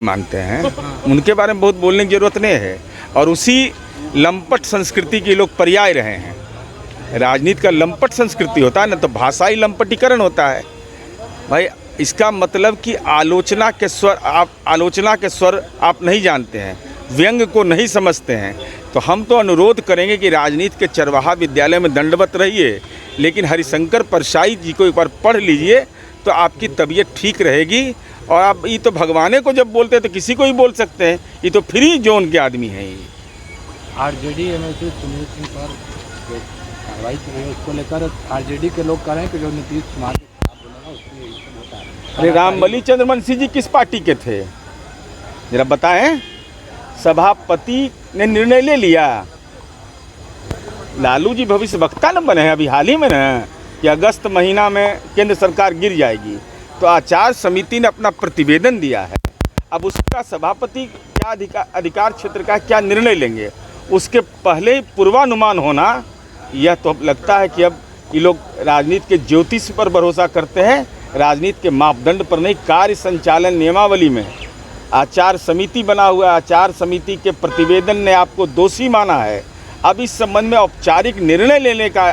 मानते हैं, उनके बारे में बहुत बोलने की जरूरत नहीं है। और उसी लंपट संस्कृति के लोग पर्याय रहे हैं। राजनीति का लंपट संस्कृति होता है ना, तो भाषाई लंपटीकरण होता है भाई। इसका मतलब कि आलोचना के स्वर आप नहीं जानते हैं, व्यंग को नहीं समझते हैं। तो हम तो अनुरोध करेंगे कि राजनीति के चरवाहा विद्यालय में दंडवत रहिए, लेकिन हरिशंकर परसाई जी को एक बार पढ़ लीजिए तो आपकी तबीयत ठीक रहेगी। और आप ये तो भगवाने को जब बोलते हैं तो किसी को ही बोल सकते हैं, ये तो फ्री जोन के आदमी हैं। ये आरजेडी एमएलसी सुनील सिंह पर जो कार्रवाई की है उसको लेकर आरजेडी के लोग कह रहे हैं कि जो नीतीश कुमार के खिलाफ बोलेगा उसकी होता है। अरे रामबली चंद्रवंशी जी किस पार्टी के थे जरा बताएं। सभापति ने निर्णय ले लिया, लालू जी भविष्य वक्ता न बने हैं अभी हाल ही में ना कि अगस्त महीना में केंद्र सरकार गिर जाएगी। तो आचार समिति ने अपना प्रतिवेदन दिया है, अब उसका सभापति क्या अधिकार क्षेत्र का क्या निर्णय लेंगे, उसके पहले ही पूर्वानुमान होना, यह तो लगता है कि अब ये लोग राजनीति के ज्योतिष पर भरोसा करते हैं, राजनीति के मापदंड पर नहीं। कार्य संचालन नियमावली में आचार समिति बना हुआ है, आचार समिति के प्रतिवेदन ने आपको दोषी माना है। अब इस संबंध में औपचारिक निर्णय लेने का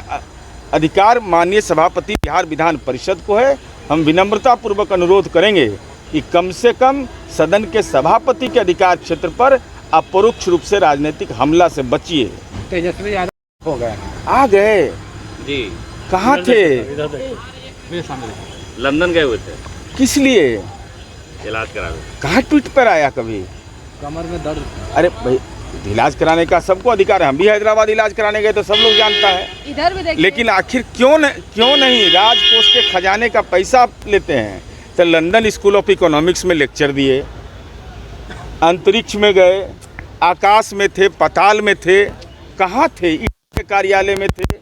अधिकार माननीय सभापति बिहार विधान परिषद को है। हम विनम्रतापूर्वक अनुरोध करेंगे कि कम से कम सदन के सभापति के अधिकार क्षेत्र पर अपरोक्ष रूप से राजनीतिक हमला से बचिए। तेजस्वी यादव हो गए, आ गए जी, कहाँ थे? लंदन गए हुए थे। किस लिए? इलाज करा। कहाँ ट्वीट पर आया कभी? कमर में दर्द। अरे भाई इलाज कराने का सबको अधिकार है, हम भी हैदराबाद इलाज कराने गए तो सब लोग जानता है। इधर भी देखिए। लेकिन आखिर क्यों नहीं राजकोष के खजाने का पैसा लेते हैं। तो लंदन स्कूल ऑफ इकोनॉमिक्स में लेक्चर दिए, अंतरिक्ष में गए, आकाश में थे, पाताल में थे, कहाँ थे? के कार्यालय में थे,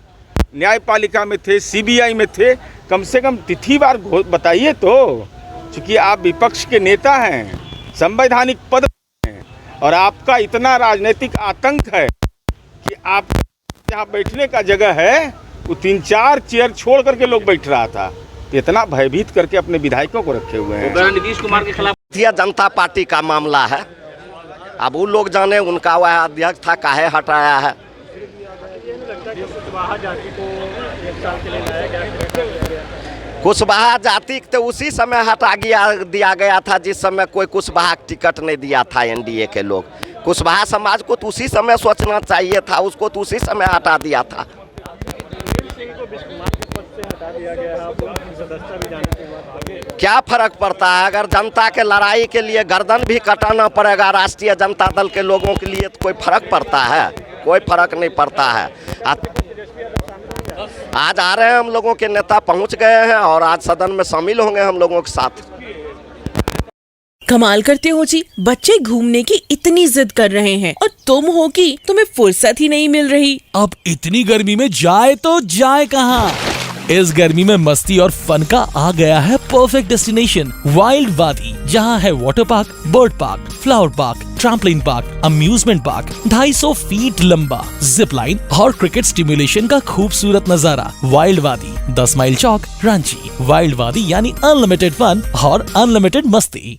न्यायपालिका में थे, सीबीआई में थे। कम से कम तिथिवार बताइए तो, क्योंकि आप विपक्ष के नेता हैं, संवैधानिक पद हैं, और आपका इतना राजनीतिक आतंक है कि आप जहाँ बैठने का जगह है वो 3-4 चेयर छोड़ करके लोग बैठ रहा था। इतना भयभीत करके अपने विधायकों को रखे हुए हैं। नीतीश कुमार के खिलाफ भारतीय जनता पार्टी का मामला है, अब वो लोग जाने उनका वह अध्यक्ष था काहे हटाया है। कुशवाहा जाति तो उसी समय हटा दिया गया था जिस समय कोई कुशवाहा टिकट नहीं दिया था एनडीए के लोग। कुशवाहा समाज को तो उसी समय सोचना चाहिए था, उसको तो उसी समय हटा दिया था। क्या फर्क पड़ता है? अगर जनता के लड़ाई के लिए गर्दन भी कटाना पड़ेगा राष्ट्रीय जनता दल के लोगों के लिए तो कोई फर्क पड़ता है? कोई फर्क नहीं पड़ता है। आज आ रहे हैं हम लोगों के नेता पहुंच गए हैं और आज सदन में शामिल होंगे हम लोगों के साथ। कमाल करते हो जी, बच्चे घूमने की इतनी जिद कर रहे हैं और तुम हो कि तुम्हें फुर्सत ही नहीं मिल रही। अब इतनी गर्मी में जाए तो जाए कहाँ? इस गर्मी में मस्ती और फन का आ गया है परफेक्ट डेस्टिनेशन वाइल्ड वादी, जहाँ है water park, bird park, flower park, trampoline park, amusement park, 250 feet लंबा, जिप लाइन और क्रिकेट स्टिमुलेशन का खूबसूरत नजारा। वाइल्ड वादी, 10 माइल चौक, रांची। वाइल्ड वादी यानी अनलिमिटेड फन और अनलिमिटेड मस्ती।